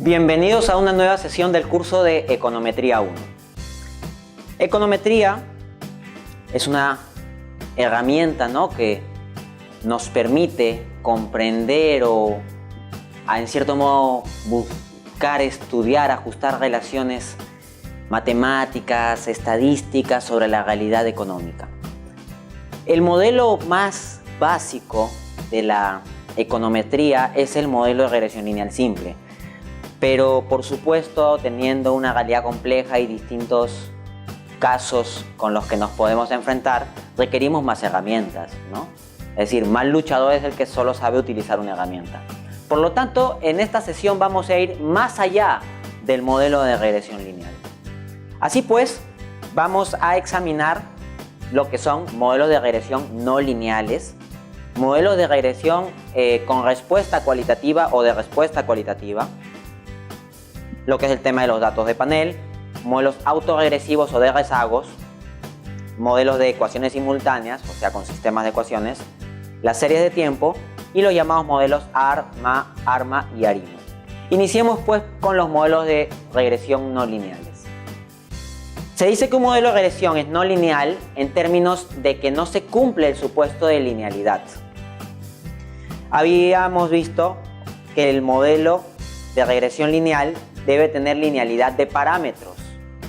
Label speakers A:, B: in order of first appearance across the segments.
A: Bienvenidos a una nueva sesión del curso de Econometría 1. Econometría es una herramienta, ¿no?, que nos permite comprender o, en cierto modo, buscar, estudiar, ajustar relaciones matemáticas, estadísticas sobre la realidad económica. El modelo más básico de la econometría es el modelo de regresión lineal simple. Pero, por supuesto, teniendo una realidad compleja y distintos casos con los que nos podemos enfrentar, requerimos más herramientas, ¿no? Es decir, mal luchador es el que solo sabe utilizar una herramienta. Por lo tanto, en esta sesión vamos a ir más allá del modelo de regresión lineal. Así pues, vamos a examinar lo que son modelos de regresión no lineales, modelos de regresión con respuesta cualitativa o de respuesta cualitativa, lo que es el tema de los datos de panel, modelos autorregresivos o de rezagos, modelos de ecuaciones simultáneas, o sea, con sistemas de ecuaciones, las series de tiempo y los llamados modelos ARMA y ARIMA. Iniciemos pues con los modelos de regresión no lineales. Se dice que un modelo de regresión es no lineal en términos de que no se cumple el supuesto de linealidad. Habíamos visto que el modelo de regresión lineal debe tener linealidad de parámetros,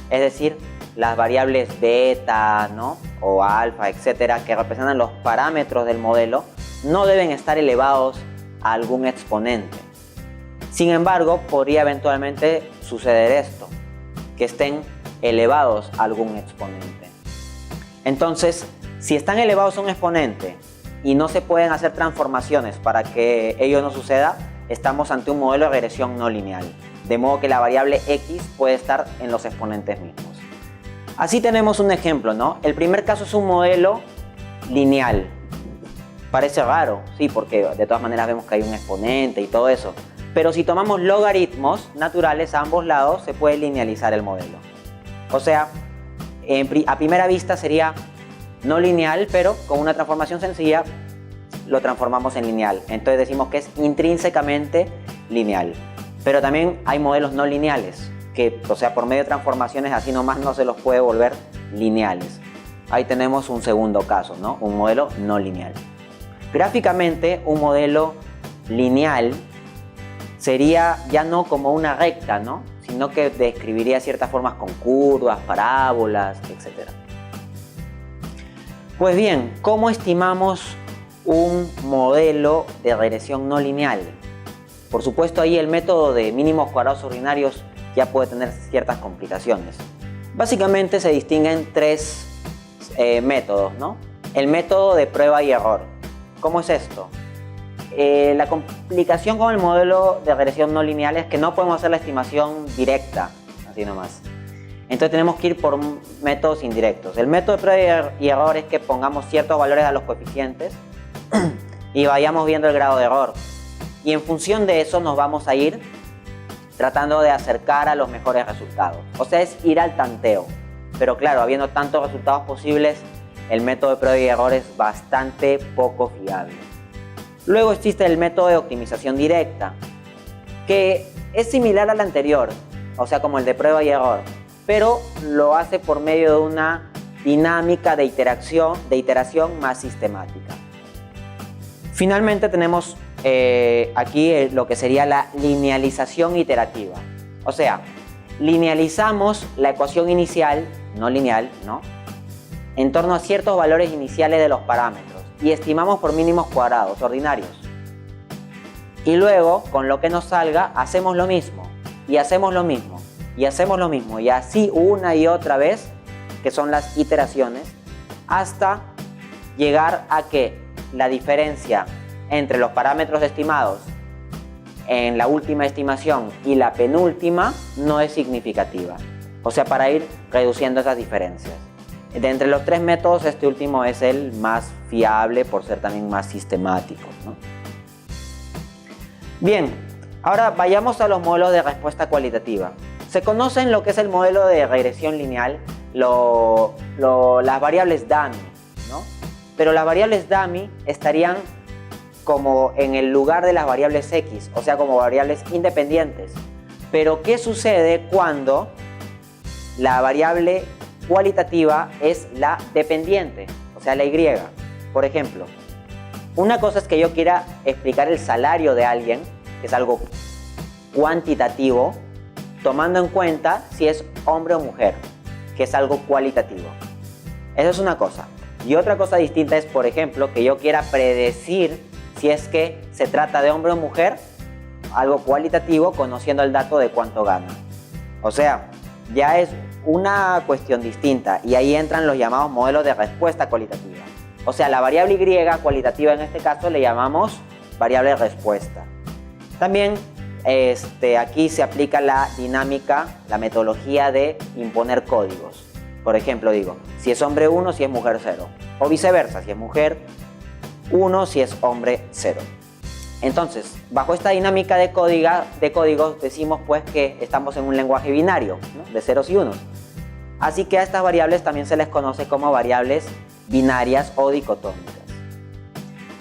A: es decir, las variables beta, ¿no?, o alfa, etcétera, que representan los parámetros del modelo, no deben estar elevados a algún exponente. Sin embargo, podría eventualmente suceder esto, que estén elevados a algún exponente. Entonces, si están elevados a un exponente y no se pueden hacer transformaciones para que ello no suceda, estamos ante un modelo de regresión no lineal. De modo que la variable x puede estar en los exponentes mismos. Así tenemos un ejemplo, ¿no? El primer caso es un modelo lineal. Parece raro, sí, porque de todas maneras vemos que hay un exponente y todo eso. Pero si tomamos logaritmos naturales a ambos lados, se puede linealizar el modelo. O sea, a primera vista sería no lineal, pero con una transformación sencilla lo transformamos en lineal. Entonces decimos que es intrínsecamente lineal. Pero también hay modelos no lineales, que, o sea, por medio de transformaciones así nomás no se los puede volver lineales. Ahí tenemos un segundo caso, ¿no? Un modelo no lineal. Gráficamente, un modelo lineal sería ya no como una recta, ¿no?, sino que describiría ciertas formas con curvas, parábolas, etc. Pues bien, ¿cómo estimamos un modelo de regresión no lineal? Por supuesto, ahí el método de mínimos cuadrados ordinarios ya puede tener ciertas complicaciones. Básicamente se distinguen tres métodos, ¿no? El método de prueba y error. ¿Cómo es esto? La complicación con el modelo de regresión no lineal es que no podemos hacer la estimación directa, así nomás. Entonces tenemos que ir por métodos indirectos. El método de prueba y error es que pongamos ciertos valores a los coeficientes y vayamos viendo el grado de error. Y en función de eso nos vamos a ir tratando de acercar a los mejores resultados. O sea, es ir al tanteo. Pero claro, habiendo tantos resultados posibles, el método de prueba y error es bastante poco fiable. Luego existe el método de optimización directa, que es similar al anterior, o sea, como el de prueba y error, pero lo hace por medio de una dinámica de iteración más sistemática. Finalmente tenemos aquí lo que sería la linealización iterativa. O sea, linealizamos la ecuación inicial, no lineal, ¿no?, en torno a ciertos valores iniciales de los parámetros y estimamos por mínimos cuadrados ordinarios. Y luego, con lo que nos salga, hacemos lo mismo, y hacemos lo mismo, y hacemos lo mismo, y así una y otra vez, que son las iteraciones, hasta llegar a que la diferencia entre los parámetros estimados en la última estimación y la penúltima no es significativa. O sea, para ir reduciendo esas diferencias. De entre los tres métodos, este último es el más fiable por ser también más sistemático, ¿no? Bien, ahora vayamos a los modelos de respuesta cualitativa. Se conocen lo que es el modelo de regresión lineal, las variables dummy, ¿no? Pero las variables dummy estarían como en el lugar de las variables x, o sea, como variables independientes. Pero ¿qué sucede cuando la variable cualitativa es la dependiente, o sea, la Y? Por ejemplo, una cosa es que yo quiera explicar el salario de alguien, que es algo cuantitativo, tomando en cuenta si es hombre o mujer, que es algo cualitativo. Eso es una cosa. Y otra cosa distinta es, por ejemplo, que yo quiera predecir si es que se trata de hombre o mujer, algo cualitativo, conociendo el dato de cuánto gana. O sea, ya es una cuestión distinta y ahí entran los llamados modelos de respuesta cualitativa. O sea, la variable Y cualitativa en este caso le llamamos variable respuesta. También aquí se aplica la dinámica, la metodología de imponer códigos. Por ejemplo, digo, si es hombre 1, si es mujer 0. O viceversa, si es mujer 1, si es hombre 0. Entonces, bajo esta dinámica de códigos decimos pues que estamos en un lenguaje binario, ¿no? De ceros y unos. Así que a estas variables también se les conoce como variables binarias o dicotómicas.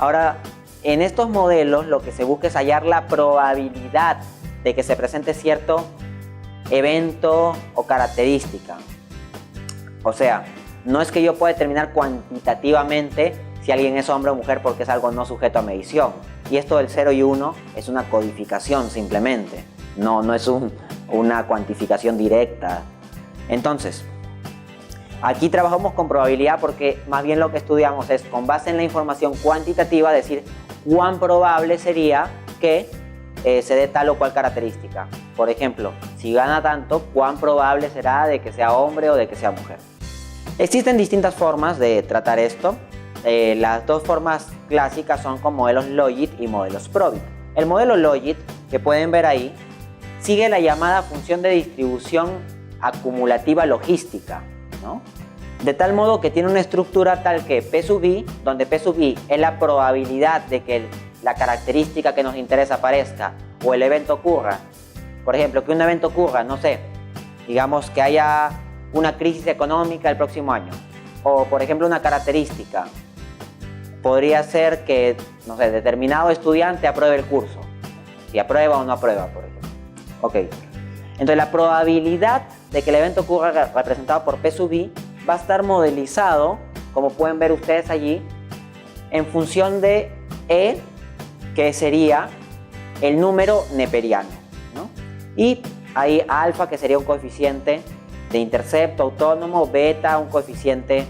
A: Ahora, en estos modelos lo que se busca es hallar la probabilidad de que se presente cierto evento o característica. O sea, no es que yo pueda determinar cuantitativamente si alguien es hombre o mujer porque es algo no sujeto a medición. Y esto del 0 y 1 es una codificación simplemente, no es una cuantificación directa. Entonces, aquí trabajamos con probabilidad porque más bien lo que estudiamos es, con base en la información cuantitativa, decir cuán probable sería que se dé tal o cual característica. Por ejemplo, si gana tanto, cuán probable será de que sea hombre o de que sea mujer. Existen distintas formas de tratar esto. Las dos formas clásicas son con modelos Logit y modelos Probit. El modelo Logit, que pueden ver ahí, sigue la llamada función de distribución acumulativa logística, ¿no? De tal modo que tiene una estructura tal que P sub i, donde P sub i es la probabilidad de que la característica que nos interesa aparezca o el evento ocurra. Por ejemplo, que un evento ocurra, no sé, digamos que haya una crisis económica el próximo año. O, por ejemplo, una característica podría ser que, no sé, determinado estudiante apruebe el curso. Si aprueba o no aprueba, por ejemplo. Ok. Entonces, la probabilidad de que el evento ocurra representado por P sub i va a estar modelizado, como pueden ver ustedes allí, en función de E, que sería el número neperiano, ¿no? Y hay alfa, que sería un coeficiente de intercepto autónomo, beta, un coeficiente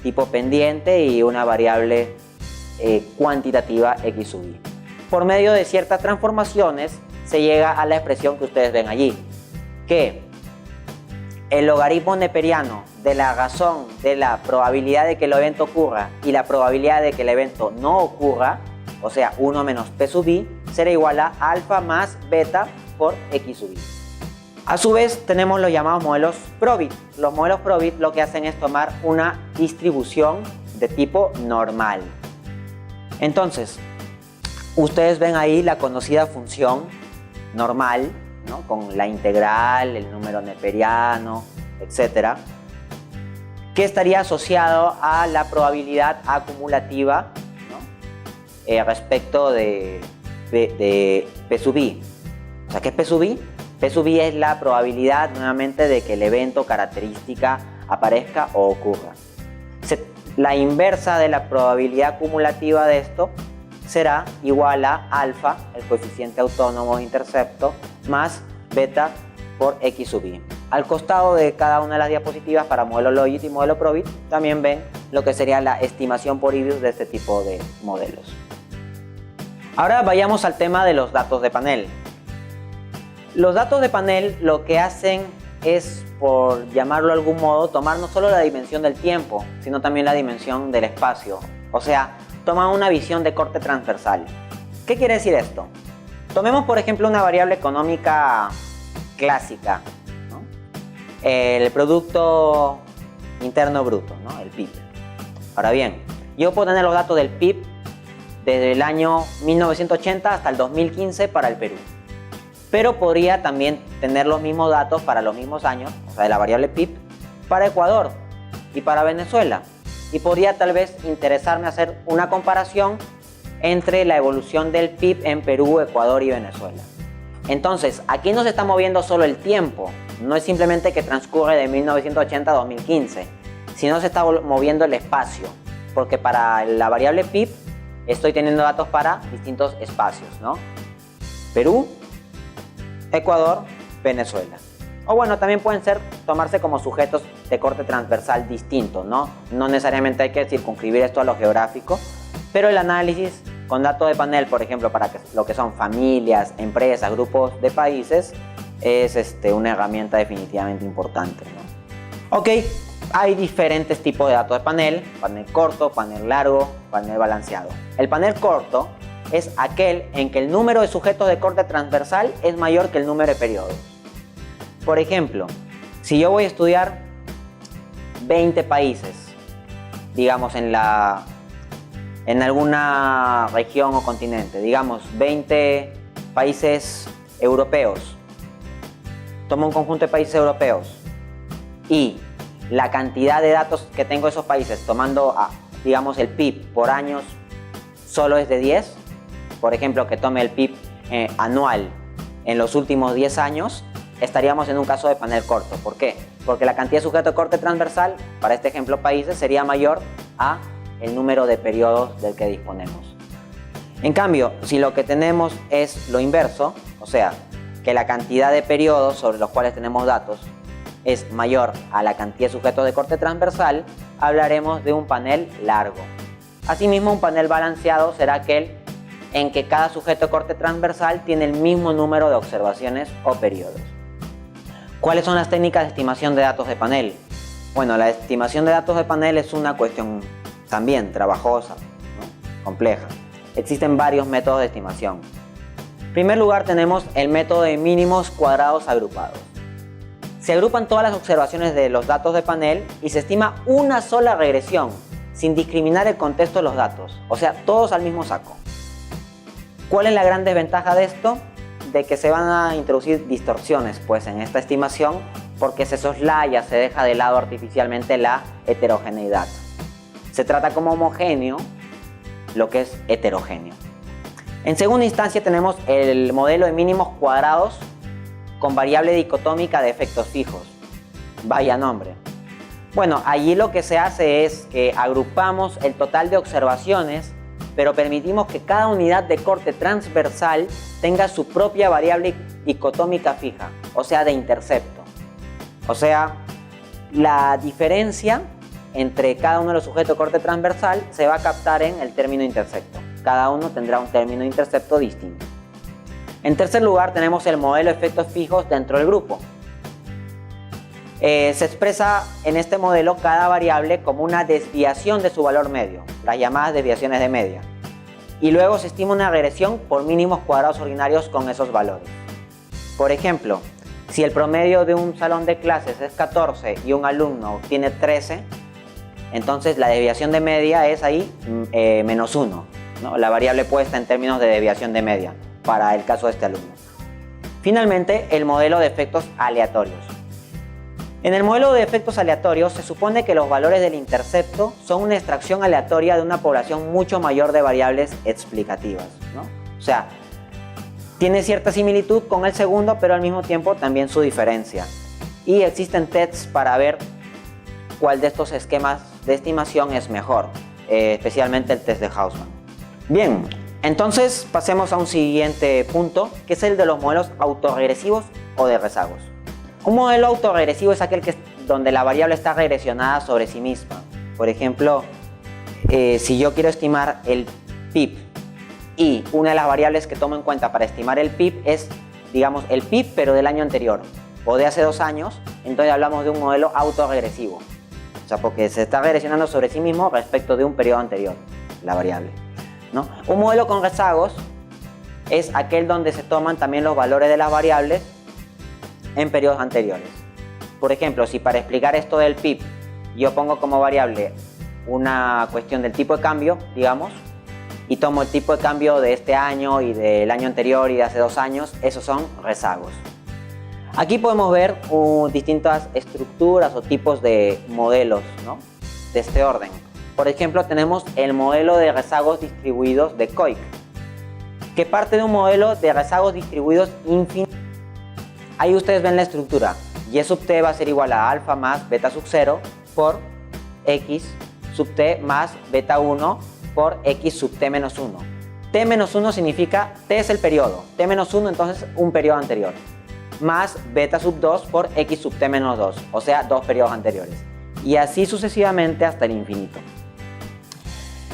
A: tipo pendiente y una variable cuantitativa x sub i. Por medio de ciertas transformaciones se llega a la expresión que ustedes ven allí, que el logaritmo neperiano de la razón de la probabilidad de que el evento ocurra y la probabilidad de que el evento no ocurra, o sea 1 menos p sub i, será igual a alfa más beta por x sub i. A su vez tenemos los llamados modelos Probit. Los modelos Probit lo que hacen es tomar una distribución de tipo normal. Entonces, ustedes ven ahí la conocida función normal, ¿no? Con la integral, el número neperiano, etc., que estaría asociado a la probabilidad acumulativa, ¿no? Respecto de P sub i. O sea, ¿qué es P sub i? P sub i es la probabilidad nuevamente de que el evento característica aparezca o ocurra. La inversa de la probabilidad acumulativa de esto será igual a alfa, el coeficiente autónomo de intercepto, más beta por x sub i. Al costado de cada una de las diapositivas para modelo Logit y modelo Probit también ven lo que sería la estimación por IBIUS de este tipo de modelos. Ahora vayamos al tema de los datos de panel. Los datos de panel lo que hacen es, por llamarlo de algún modo, tomar no solo la dimensión del tiempo, sino también la dimensión del espacio. O sea, toman una visión de corte transversal. ¿Qué quiere decir esto? Tomemos, por ejemplo, una variable económica clásica, ¿no? El Producto Interno Bruto, ¿no? El PIB. Ahora bien, yo puedo tener los datos del PIB desde el año 1980 hasta el 2015 para el Perú. Pero podría también tener los mismos datos para los mismos años, o sea, de la variable PIB, para Ecuador y para Venezuela. Y podría tal vez interesarme hacer una comparación entre la evolución del PIB en Perú, Ecuador y Venezuela. Entonces, aquí no se está moviendo solo el tiempo, no es simplemente que transcurre de 1980 a 2015, sino se está moviendo el espacio, porque para la variable PIB estoy teniendo datos para distintos espacios, ¿no? Perú, Ecuador, Venezuela. O bueno, también pueden tomarse como sujetos de corte transversal distintos, ¿no? No necesariamente hay que circunscribir esto a lo geográfico, pero el análisis con datos de panel, por ejemplo, para lo que son familias, empresas, grupos de países, es una herramienta definitivamente importante, ¿no? Ok, hay diferentes tipos de datos de panel corto, panel largo, panel balanceado. El panel corto es aquel en que el número de sujetos de corte transversal es mayor que el número de periodos. Por ejemplo, si yo voy a estudiar 20 países, digamos en alguna región o continente, digamos 20 países europeos, tomo un conjunto de países europeos y la cantidad de datos que tengo de esos países tomando, digamos, el PIB por años solo es de 10, por ejemplo, que tome el PIB anual en los últimos 10 años, estaríamos en un caso de panel corto. ¿Por qué? Porque la cantidad de sujetos de corte transversal, para este ejemplo países, sería mayor a el número de periodos del que disponemos. En cambio, si lo que tenemos es lo inverso, o sea, que la cantidad de periodos sobre los cuales tenemos datos es mayor a la cantidad de sujetos de corte transversal, hablaremos de un panel largo. Asimismo, un panel balanceado será aquel en que cada sujeto de corte transversal tiene el mismo número de observaciones o periodos. ¿Cuáles son las técnicas de estimación de datos de panel? Bueno, la estimación de datos de panel es una cuestión también trabajosa, ¿no? Compleja. Existen varios métodos de estimación. En primer lugar tenemos el método de mínimos cuadrados agrupados. Se agrupan todas las observaciones de los datos de panel y se estima una sola regresión, sin discriminar el contexto de los datos, o sea, todos al mismo saco. ¿Cuál es la gran desventaja de esto? De que se van a introducir distorsiones pues, en esta estimación, porque se soslaya, se deja de lado artificialmente la heterogeneidad. Se trata como homogéneo lo que es heterogéneo. En segunda instancia tenemos el modelo de mínimos cuadrados con variable dicotómica de efectos fijos. Vaya nombre. Bueno, allí lo que se hace es que agrupamos el total de observaciones, pero permitimos que cada unidad de corte transversal tenga su propia variable dicotómica fija, o sea, de intercepto. O sea, la diferencia entre cada uno de los sujetos de corte transversal se va a captar en el término intercepto. Cada uno tendrá un término intercepto distinto. En tercer lugar tenemos el modelo de efectos fijos dentro del grupo. Se expresa en este modelo cada variable como una desviación de su valor medio, las llamadas desviaciones de media. Y luego se estima una regresión por mínimos cuadrados ordinarios con esos valores. Por ejemplo, si el promedio de un salón de clases es 14 y un alumno tiene 13, entonces la desviación de media es ahí menos 1, ¿no? La variable puesta en términos de desviación de media para el caso de este alumno. Finalmente, el modelo de efectos aleatorios. En el modelo de efectos aleatorios se supone que los valores del intercepto son una extracción aleatoria de una población mucho mayor de variables explicativas, ¿no? O sea, tiene cierta similitud con el segundo, pero al mismo tiempo también su diferencia. Y existen tests para ver cuál de estos esquemas de estimación es mejor, especialmente el test de Hausman. Bien, entonces pasemos a un siguiente punto, que es el de los modelos autorregresivos o de rezagos. Un modelo autorregresivo es aquel donde la variable está regresionada sobre sí misma. Por ejemplo, si yo quiero estimar el PIB y una de las variables que tomo en cuenta para estimar el PIB es, digamos, el PIB pero del año anterior o de hace 2 años, entonces hablamos de un modelo autorregresivo. O sea, porque se está regresionando sobre sí mismo respecto de un periodo anterior, la variable, ¿no? Un modelo con rezagos es aquel donde se toman también los valores de las variables en periodos anteriores. Por ejemplo, si para explicar esto del PIB yo pongo como variable una cuestión del tipo de cambio, digamos, y tomo el tipo de cambio de este año y del año anterior y de hace 2 años, esos son rezagos. Aquí podemos ver distintas estructuras o tipos de modelos, ¿no? De este orden. Por ejemplo, tenemos el modelo de rezagos distribuidos de Koik, que parte de un modelo de rezagos distribuidos infinitos. Ahí ustedes ven la estructura. Y sub t va a ser igual a alfa más beta sub 0 por x sub t más beta 1 por x sub t menos 1. T menos 1 significa t es el periodo. T menos 1 entonces un periodo anterior. Más beta sub 2 por x sub t menos 2. O sea, dos periodos anteriores. Y así sucesivamente hasta el infinito.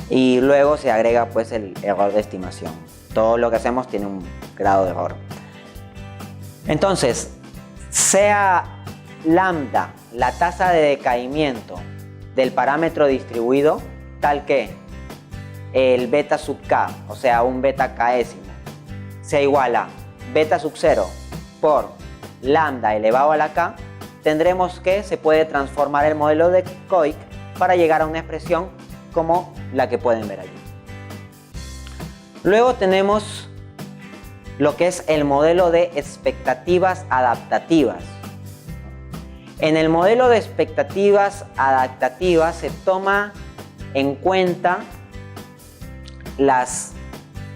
A: Y luego se agrega pues el error de estimación. Todo lo que hacemos tiene un grado de error. Entonces, sea lambda la tasa de decaimiento del parámetro distribuido, tal que el beta sub k, o sea un beta késimo, sea igual a beta sub 0 por lambda elevado a la k, tendremos que se puede transformar el modelo de Koch para llegar a una expresión como la que pueden ver allí. Luego tenemos lo que es el modelo de expectativas adaptativas. En el modelo de expectativas adaptativas se toma en cuenta las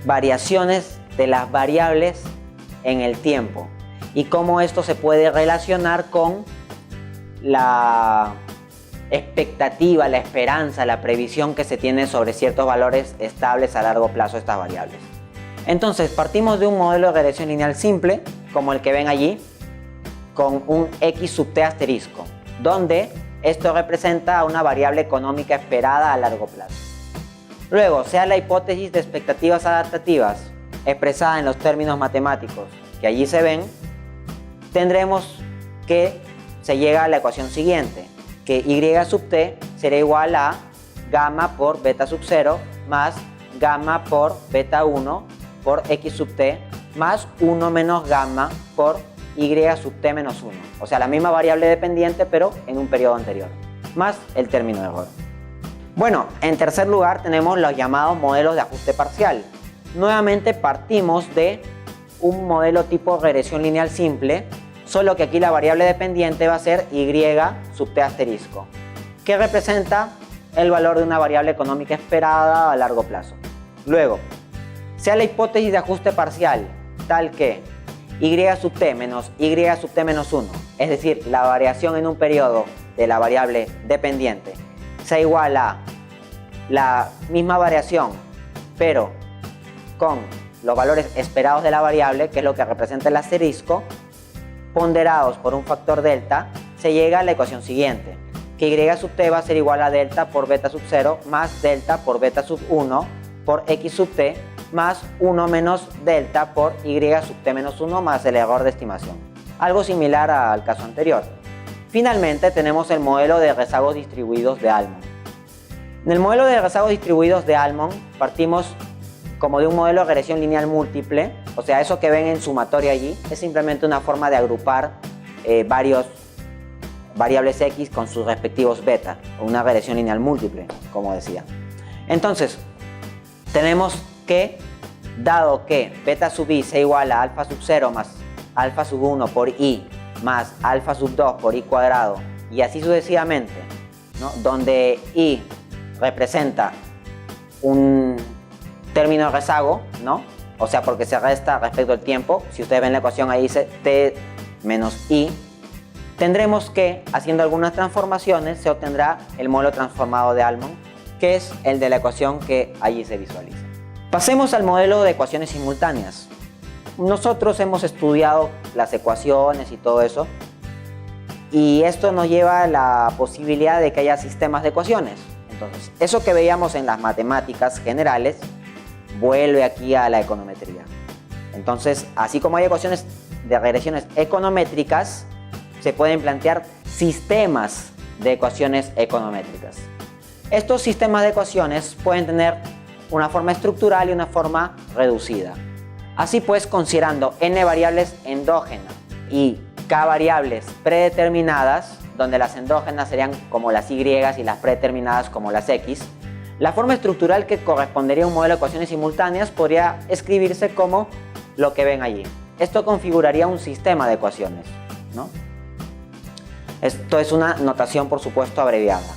A: variaciones de las variables en el tiempo y cómo esto se puede relacionar con la expectativa, la esperanza, la previsión que se tiene sobre ciertos valores estables a largo plazo de estas variables. Entonces partimos de un modelo de regresión lineal simple, como el que ven allí, con un x sub t asterisco, donde esto representa a una variable económica esperada a largo plazo. Luego, sea la hipótesis de expectativas adaptativas expresada en los términos matemáticos que allí se ven, tendremos que se llega a la ecuación siguiente, que y sub t será igual a gamma por beta sub 0 más gamma por beta 1 por x sub t más 1 menos gamma por y sub t menos 1. O sea, la misma variable dependiente pero en un periodo anterior, más el término de error. Bueno, en tercer lugar tenemos los llamados modelos de ajuste parcial. Nuevamente partimos de un modelo tipo regresión lineal simple, solo que aquí la variable dependiente va a ser y sub t asterisco, que representa el valor de una variable económica esperada a largo plazo. Luego, sea la hipótesis de ajuste parcial tal que y sub t menos y sub t menos 1, es decir, la variación en un periodo de la variable dependiente, sea igual a la misma variación, pero con los valores esperados de la variable, que es lo que representa el asterisco, ponderados por un factor delta, se llega a la ecuación siguiente, que y sub t va a ser igual a delta por beta sub 0 más delta por beta sub 1 por x sub t más 1 menos delta por y sub t menos 1 más el error de estimación. Algo similar al caso anterior. Finalmente tenemos el modelo de rezagos distribuidos de Allman. En el modelo de rezagos distribuidos de Allman partimos como de un modelo de regresión lineal múltiple, o sea, eso que ven en sumatoria allí es simplemente una forma de agrupar varios variables x con sus respectivos beta, o una regresión lineal múltiple, como decía. Entonces, tenemos que, dado que beta sub i sea igual a alfa sub 0 más alfa sub 1 por i más alfa sub 2 por i cuadrado y así sucesivamente, ¿no? Donde i representa un término de rezago, ¿no? O sea, porque se resta respecto al tiempo. Si ustedes ven la ecuación ahí dice t menos i. Tendremos que, haciendo algunas transformaciones, se obtendrá el modelo transformado de Allman, que es el de la ecuación que allí se visualiza. Pasemos al modelo de ecuaciones simultáneas. Nosotros hemos estudiado las ecuaciones y todo eso, y esto nos lleva a la posibilidad de que haya sistemas de ecuaciones. Entonces, eso que veíamos en las matemáticas generales vuelve aquí a la econometría. Entonces, así como hay ecuaciones de regresiones econométricas, se pueden plantear sistemas de ecuaciones econométricas. Estos sistemas de ecuaciones pueden tener una forma estructural y una forma reducida. Así pues, considerando n variables endógenas y k variables predeterminadas, donde las endógenas serían como las y y las predeterminadas como las x, la forma estructural que correspondería a un modelo de ecuaciones simultáneas podría escribirse como lo que ven allí. Esto configuraría un sistema de ecuaciones, ¿no? Esto es una notación, por supuesto, abreviada.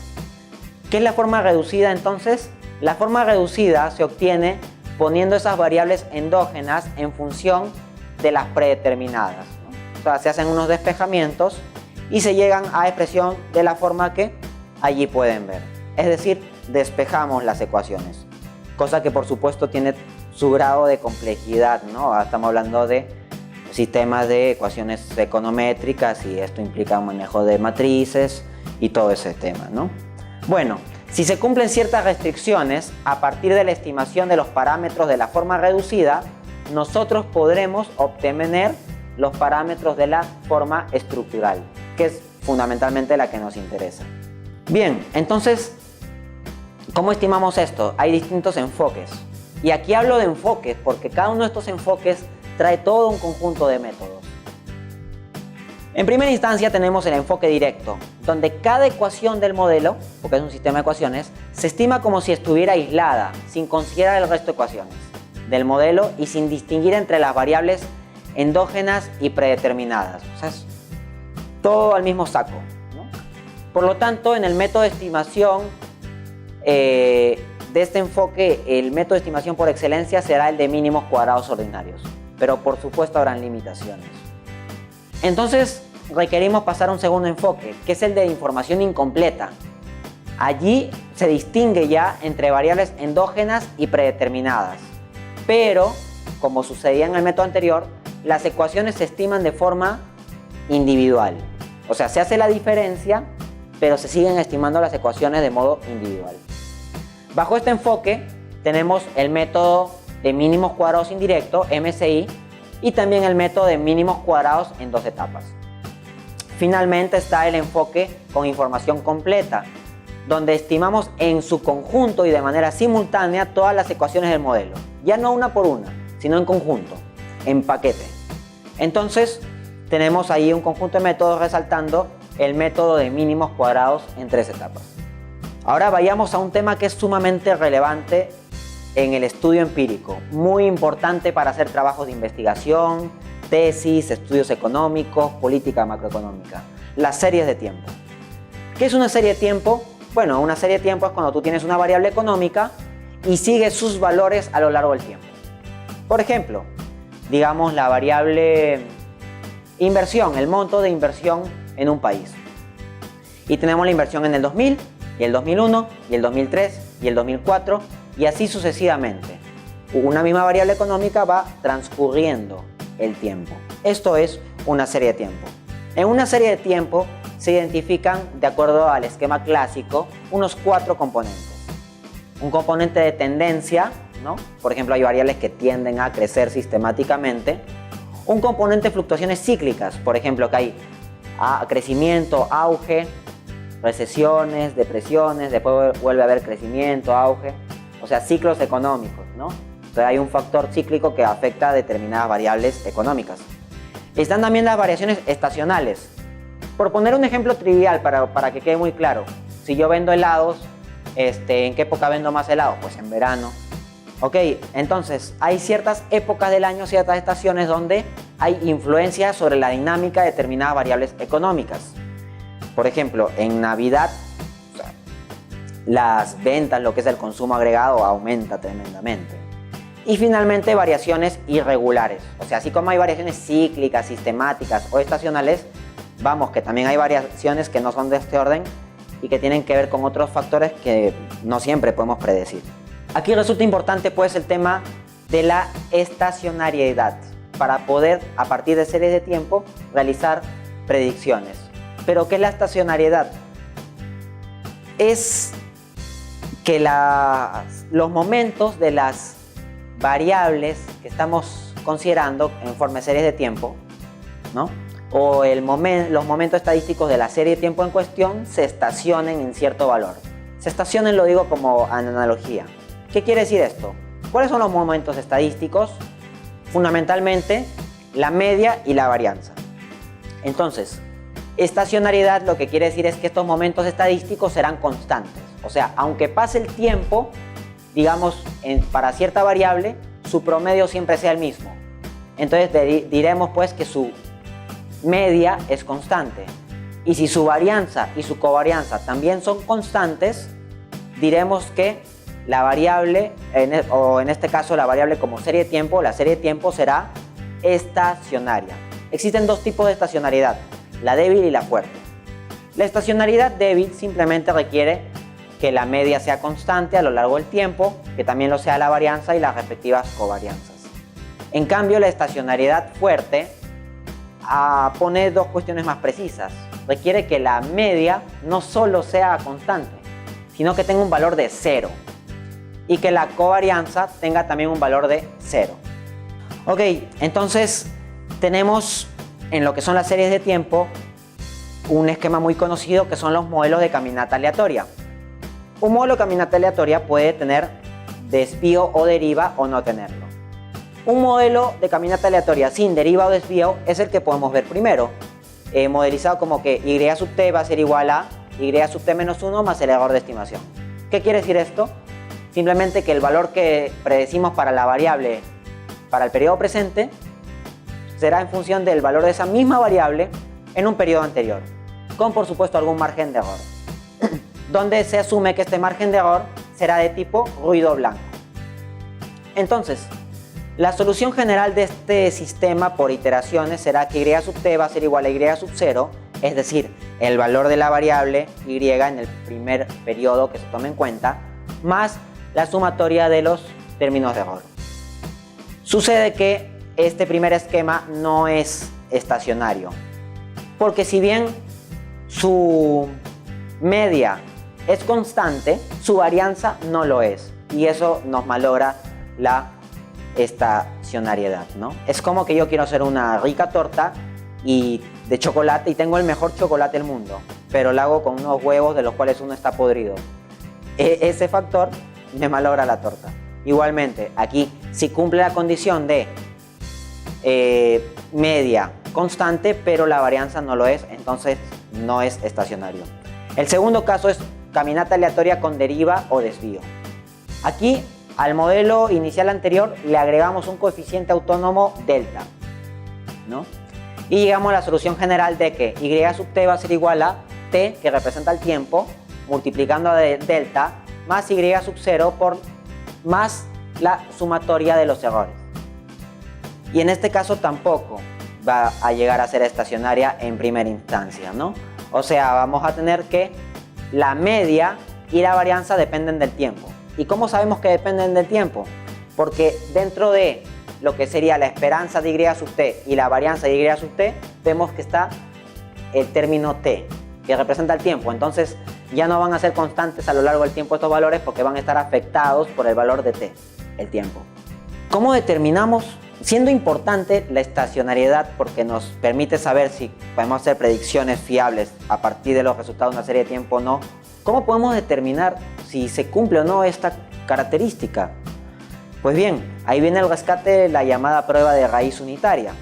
A: ¿Qué es la forma reducida entonces? La forma reducida se obtiene poniendo esas variables endógenas en función de las predeterminadas, ¿no? O sea, se hacen unos despejamientos y se llegan a expresión de la forma que allí pueden ver. Es decir, despejamos las ecuaciones, cosa que por supuesto tiene su grado de complejidad, ¿no? Estamos hablando de sistemas de ecuaciones econométricas y esto implica un manejo de matrices y todo ese tema, ¿no? Bueno, si se cumplen ciertas restricciones, a partir de la estimación de los parámetros de la forma reducida, nosotros podremos obtener los parámetros de la forma estructural, que es fundamentalmente la que nos interesa. Bien, entonces, ¿cómo estimamos esto? Hay distintos enfoques. Y aquí hablo de enfoques porque cada uno de estos enfoques trae todo un conjunto de métodos. En primera instancia tenemos el enfoque directo, donde cada ecuación del modelo, porque es un sistema de ecuaciones, se estima como si estuviera aislada, sin considerar el resto de ecuaciones del modelo y sin distinguir entre las variables endógenas y predeterminadas. O sea, es todo al mismo saco, ¿no? Por lo tanto, en el método de estimación de este enfoque, el método de estimación por excelencia será el de mínimos cuadrados ordinarios, pero por supuesto habrán limitaciones. Entonces requerimos pasar a un segundo enfoque, que es el de información incompleta. Allí se distingue ya entre variables endógenas y predeterminadas, pero como sucedía en el método anterior, las ecuaciones se estiman de forma individual. O sea, se hace la diferencia, pero se siguen estimando las ecuaciones de modo individual. Bajo este enfoque tenemos el método de mínimos cuadrados indirecto, MCI, y también el método de mínimos cuadrados en dos etapas. Finalmente está el enfoque con información completa, donde estimamos en su conjunto y de manera simultánea todas las ecuaciones del modelo. Ya no una por una, sino en conjunto, en paquete. Entonces, tenemos ahí un conjunto de métodos resaltando el método de mínimos cuadrados en tres etapas. Ahora vayamos a un tema que es sumamente relevante en el estudio empírico, muy importante para hacer trabajos de investigación, tesis, estudios económicos, política macroeconómica, las series de tiempo. ¿Qué es una serie de tiempo? Bueno, una serie de tiempo es cuando tú tienes una variable económica y sigues sus valores a lo largo del tiempo. Por ejemplo, digamos la variable inversión, el monto de inversión en un país. Y tenemos la inversión en el 2000, y el 2001, y el 2003, y el 2004, y así sucesivamente. Una misma variable económica va transcurriendo el tiempo. Esto es una serie de tiempo. En una serie de tiempo se identifican, de acuerdo al esquema clásico, unos 4 componentes. Un componente de tendencia, ¿no? Por ejemplo, hay variables que tienden a crecer sistemáticamente. Un componente de fluctuaciones cíclicas, por ejemplo, que hay crecimiento, auge, recesiones, depresiones, después vuelve a haber crecimiento, auge, o sea, ciclos económicos, ¿no? Entonces hay un factor cíclico que afecta a determinadas variables económicas. Están también las variaciones estacionales. Por poner un ejemplo trivial para que quede muy claro, si yo vendo helados, ¿en qué época vendo más helados? Pues en verano. Ok, entonces hay ciertas épocas del año, ciertas estaciones donde hay influencia sobre la dinámica de determinadas variables económicas. Por ejemplo, en Navidad, o sea, las ventas, lo que es el consumo agregado, aumenta tremendamente. Y finalmente, variaciones irregulares. O sea, así como hay variaciones cíclicas, sistemáticas o estacionales, vamos, que también hay variaciones que no son de este orden y que tienen que ver con otros factores que no siempre podemos predecir. Aquí resulta importante pues el tema de la estacionariedad para poder, a partir de series de tiempo, realizar predicciones. ¿Pero qué es la estacionariedad? Es que los momentos de las variables que estamos considerando en forma de series de tiempo, ¿no? O los momentos estadísticos de la serie de tiempo en cuestión se estacionen en cierto valor. Se estacionen, lo digo como analogía. ¿Qué quiere decir esto? ¿Cuáles son los momentos estadísticos? Fundamentalmente, la media y la varianza. Entonces, estacionariedad lo que quiere decir es que estos momentos estadísticos serán constantes. O sea, aunque pase el tiempo, digamos, para cierta variable, su promedio siempre sea el mismo. Entonces diremos pues que su media es constante. Y si su varianza y su covarianza también son constantes, diremos que la variable, o en este caso la variable como serie de tiempo, la serie de tiempo será estacionaria. Existen dos tipos de estacionariedad, la débil y la fuerte. La estacionariedad débil simplemente requiere que la media sea constante a lo largo del tiempo, que también lo sea la varianza y las respectivas covarianzas. En cambio, la estacionariedad fuerte pone dos cuestiones más precisas. Requiere que la media no solo sea constante, sino que tenga un valor de 0 y que la covarianza tenga también un valor de 0. Ok, entonces tenemos en lo que son las series de tiempo un esquema muy conocido que son los modelos de caminata aleatoria. Un modelo de caminata aleatoria puede tener desvío o deriva o no tenerlo. Un modelo de caminata aleatoria sin deriva o desvío es el que podemos ver primero, modelizado como que y sub t va a ser igual a y sub t menos 1 más el error de estimación. ¿Qué quiere decir esto? Simplemente que el valor que predecimos para la variable para el periodo presente será en función del valor de esa misma variable en un periodo anterior, con por supuesto algún margen de error, donde se asume que este margen de error será de tipo ruido blanco. Entonces, la solución general de este sistema por iteraciones será que y sub t va a ser igual a y sub 0, es decir, el valor de la variable y en el primer periodo que se tome en cuenta, más la sumatoria de los términos de error. Sucede que este primer esquema no es estacionario, porque si bien su media es constante, su varianza no lo es, y eso nos malogra la estacionariedad, ¿no? Es como que yo quiero hacer una rica torta de chocolate y tengo el mejor chocolate del mundo, pero la hago con unos huevos de los cuales uno está podrido. Ese factor me malogra la torta. Igualmente, aquí si cumple la condición de media constante, pero la varianza no lo es, entonces no es estacionario. El segundo caso es caminata aleatoria con deriva o desvío. Aquí al modelo inicial anterior le agregamos un coeficiente autónomo delta, ¿no? Y llegamos a la solución general de que y sub t va a ser igual a t, que representa el tiempo, multiplicando a delta, más y sub 0 por más la sumatoria de los errores. Y en este caso tampoco va a llegar a ser estacionaria en primera instancia, ¿no? O sea, vamos a tener que la media y la varianza dependen del tiempo. ¿Y cómo sabemos que dependen del tiempo? Porque dentro de lo que sería la esperanza de y sub t y la varianza de y sub t, vemos que está el término t, que representa el tiempo. Entonces ya no van a ser constantes a lo largo del tiempo estos valores porque van a estar afectados por el valor de t, el tiempo. ¿Cómo determinamos? Siendo importante la estacionariedad porque nos permite saber si podemos hacer predicciones fiables a partir de los resultados de una serie de tiempo o no, ¿cómo podemos determinar si se cumple o no esta característica? Pues bien, ahí viene el rescate de la llamada prueba de raíz unitaria.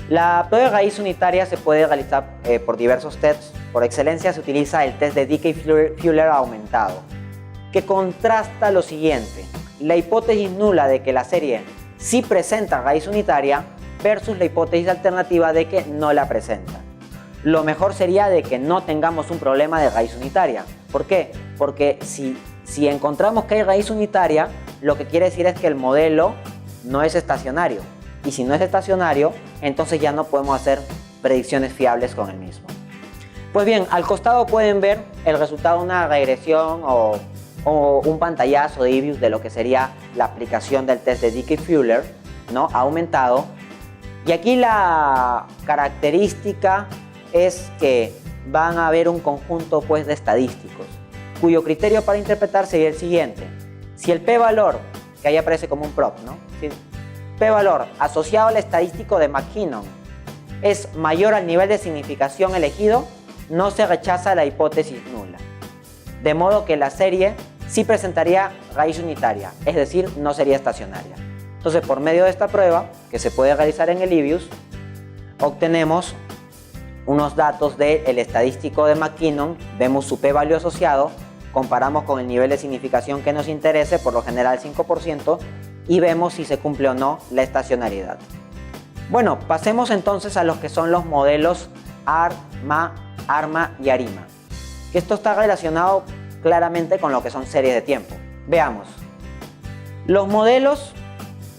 A: La prueba de raíz unitaria se puede realizar por diversos tests. Por excelencia se utiliza el test de Dickey-Fuller aumentado, que contrasta lo siguiente: la hipótesis nula de que la serie sí presenta raíz unitaria versus la hipótesis alternativa de que no la presenta. Lo mejor sería de que no tengamos un problema de raíz unitaria. ¿Por qué? Porque si encontramos que hay raíz unitaria, lo que quiere decir es que el modelo no es estacionario. Y si no es estacionario, entonces ya no podemos hacer predicciones fiables con el mismo. Pues bien, al costado pueden ver el resultado de una regresión o un pantallazo de Ibius de lo que sería la aplicación del test de Dickey-Fuller, ¿no? Aumentado. Y aquí la característica es que van a haber un conjunto pues de estadísticos cuyo criterio para interpretar sería el siguiente: si el p-valor, que ahí aparece como un prop, ¿no? Si p-valor asociado al estadístico de McKinnon es mayor al nivel de significación elegido, no se rechaza la hipótesis nula, de modo que la serie sí presentaría raíz unitaria, es decir, no sería estacionaria. Entonces, por medio de esta prueba, que se puede realizar en el Ibius, obtenemos unos datos del estadístico de McKinnon, vemos su p-value asociado, comparamos con el nivel de significación que nos interese, por lo general 5%, y vemos si se cumple o no la estacionariedad. Bueno, pasemos entonces a los que son los modelos ARMA, ARMA y ARIMA, que esto está relacionado claramente con lo que son series de tiempo. Veamos, Los modelos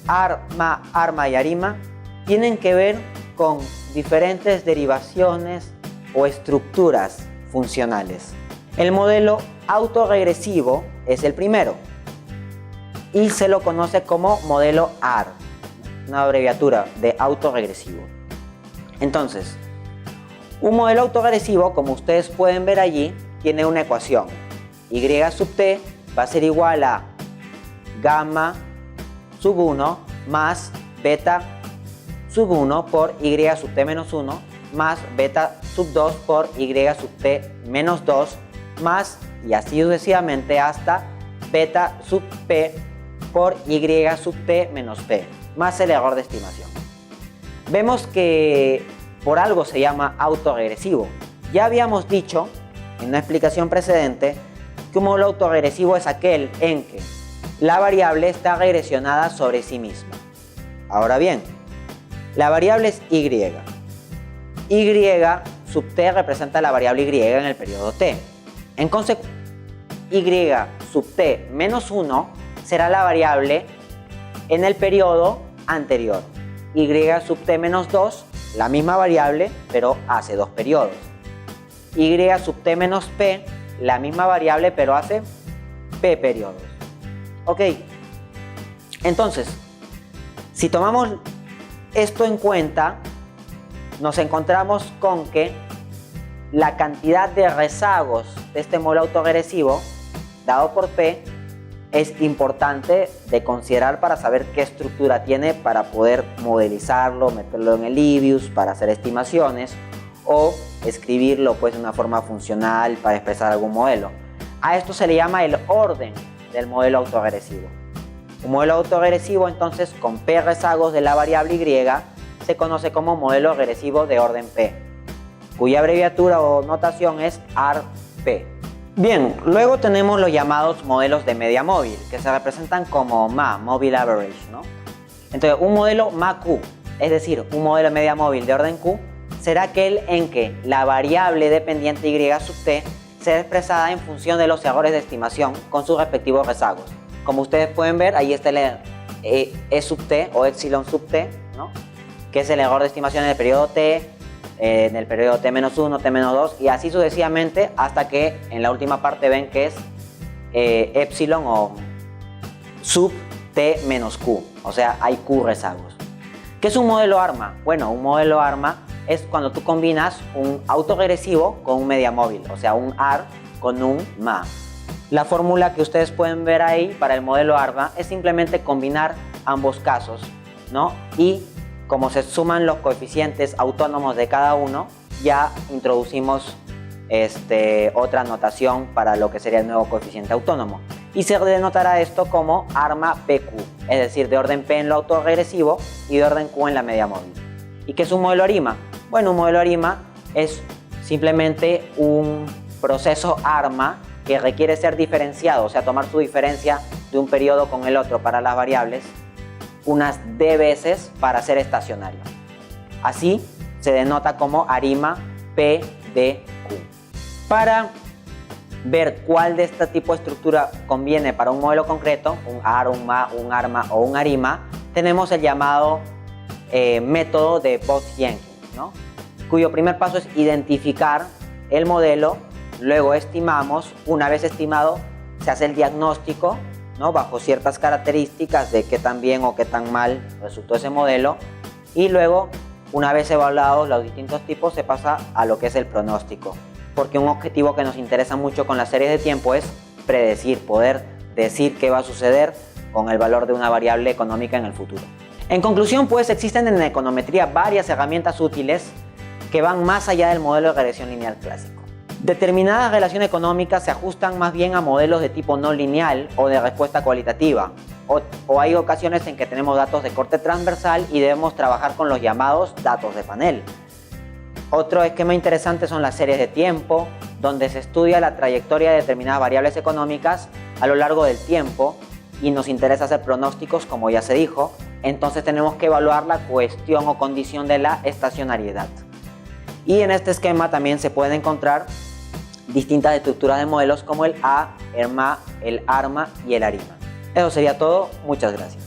A: ARMA, ARMA y ARIMA tienen que ver con diferentes derivaciones o estructuras funcionales. El modelo autorregresivo es el primero y se lo conoce como modelo AR, una abreviatura de autorregresivo. Entonces, un modelo autorregresivo, como ustedes pueden ver allí, tiene una ecuación. Y sub t va a ser igual a gamma sub 1 más beta sub 1 por y sub t menos 1 más beta sub 2 por y sub t menos 2 más, y así sucesivamente hasta beta sub p por y sub t menos p más el error de estimación. Vemos que por algo se llama autorregresivo. Ya habíamos dicho en una explicación precedente que un modelo autorregresivo es aquel en que la variable está regresionada sobre sí misma. Ahora bien, la variable es y. Y sub t representa la variable y en el periodo t. En consecuencia, y sub t menos 1 será la variable en el periodo anterior. Y sub t menos 2, la misma variable, pero hace 2 periodos. Y sub t menos p, la misma variable, pero hace p periodos. Ok, entonces, si tomamos esto en cuenta, nos encontramos con que la cantidad de rezagos de este modelo autorregresivo, dado por p, es importante de considerar para saber qué estructura tiene para poder modelizarlo, meterlo en el Libius, para hacer estimaciones o escribirlo pues de una forma funcional para expresar algún modelo. A esto se le llama el orden del modelo autorregresivo. Un modelo autorregresivo entonces con p rezagos de la variable y se conoce como modelo regresivo de orden p, cuya abreviatura o notación es ARP. Bien, luego tenemos los llamados modelos de media móvil, que se representan como MA, Mobile Average, ¿no? Entonces, un modelo MAQ, es decir, un modelo de media móvil de orden Q, será aquel en que la variable dependiente y sub t será expresada en función de los errores de estimación con sus respectivos rezagos. Como ustedes pueden ver, ahí está el E sub t o epsilon sub t, ¿no? Que es el error de estimación en el periodo t, en el periodo t-1, t-2 y así sucesivamente hasta que en la última parte ven que es epsilon o sub t menos q, o sea hay q rezagos. ¿Qué es un modelo ARMA? Bueno, un modelo ARMA es cuando tú combinas un autorregresivo con un media móvil, o sea un AR con un MA. La fórmula que ustedes pueden ver ahí para el modelo ARMA es simplemente combinar ambos casos, ¿no? Y como se suman los coeficientes autónomos de cada uno, ya introducimos otra notación para lo que sería el nuevo coeficiente autónomo. Y se denotará esto como ARMA PQ, es decir, de orden P en lo autorregresivo y de orden Q en la media móvil. ¿Y qué es un modelo ARIMA? Bueno, un modelo ARIMA es simplemente un proceso ARMA que requiere ser diferenciado, o sea, tomar su diferencia de un periodo con el otro para las variables unas d veces para ser estacionario. Así se denota como ARIMA PDQ. Para ver cuál de este tipo de estructura conviene para un modelo concreto, un AR, un MA, un ARMA o un ARIMA, tenemos el llamado método de Bose-Jenkins, ¿no? Cuyo primer paso es identificar el modelo, luego estimamos, una vez estimado se hace el diagnóstico, ¿no? Bajo ciertas características de qué tan bien o qué tan mal resultó ese modelo y luego una vez evaluados los distintos tipos se pasa a lo que es el pronóstico, porque un objetivo que nos interesa mucho con las series de tiempo es predecir, poder decir qué va a suceder con el valor de una variable económica en el futuro. En conclusión, pues existen en la econometría varias herramientas útiles que van más allá del modelo de regresión lineal clásico. Determinadas relaciones económicas se ajustan más bien a modelos de tipo no lineal o de respuesta cualitativa, o hay ocasiones en que tenemos datos de corte transversal y debemos trabajar con los llamados datos de panel. Otro esquema interesante son las series de tiempo, donde se estudia la trayectoria de determinadas variables económicas a lo largo del tiempo y nos interesa hacer pronósticos, como ya se dijo, entonces tenemos que evaluar la cuestión o condición de la estacionariedad. Y en este esquema también se pueden encontrar distintas estructuras de modelos como el A, el MA, el ARMA y el ARIMA. Eso sería todo. Muchas gracias.